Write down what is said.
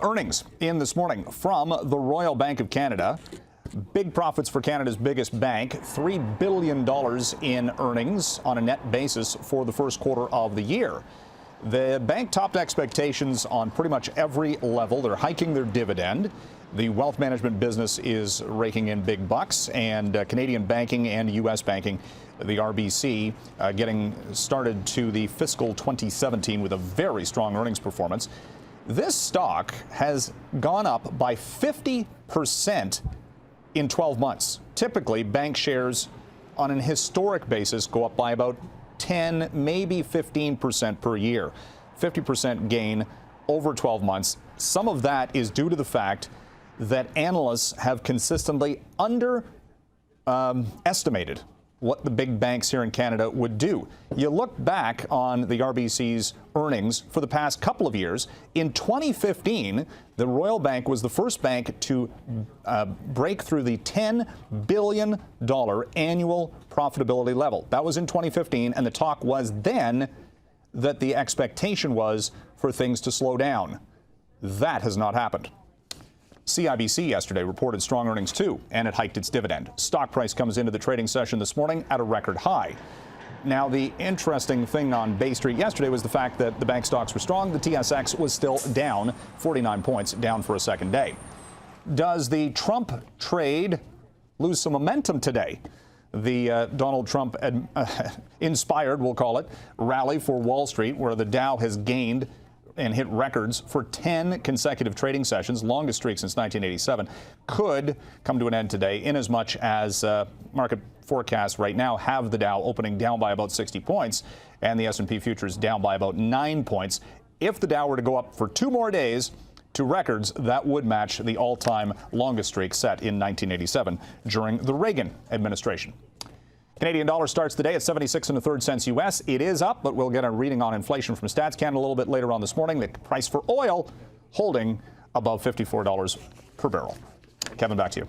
earnings in this morning from the Royal Bank of Canada. Big profits for Canada's biggest bank, $3 billion in earnings on a net basis for the first quarter of the year. The bank topped expectations on pretty much every level. They're hiking their dividend. The wealth management business is raking in big bucks, and Canadian banking and U.S. banking, the RBC, getting started to the fiscal 2017 with a very strong earnings performance. This stock has gone up by 50% in 12 months. Typically, bank shares on an historic basis go up by about 10, maybe 15% per year. 50% gain over 12 months. Some of that is due to the fact that analysts have consistently underestimated what the big banks here in Canada would do. You look back on the RBC's earnings for the past couple of years. In 2015, the Royal Bank was the first bank to break through the $10 billion annual profitability level. That was in 2015, and the talk was then that the expectation was for things to slow down. That has not happened. CIBC yesterday reported strong earnings too, and it hiked its dividend. Stock price comes into the trading session this morning at a record high. Now, the interesting thing on Bay Street yesterday was the fact that the bank stocks were strong. The TSX was still down 49 points, down for a second day. Does the Trump trade lose some momentum today? The Donald Trump inspired, we'll call it, rally for Wall Street, where the Dow has gained and hit records for 10 consecutive trading sessions, longest streak since 1987, could come to an end today, inasmuch as market forecasts right now have the Dow opening down by about 60 points and the S&P futures down by about 9 points. If the Dow were to go up for 2 more days to records, that would match the all-time longest streak set in 1987 during the Reagan administration. Canadian dollar starts the day at 76 1/3 cents U.S. It is up, but we'll get a reading on inflation from Stats Canada a little bit later on this morning. The price for oil holding above $54 per barrel. Kevin, back to you.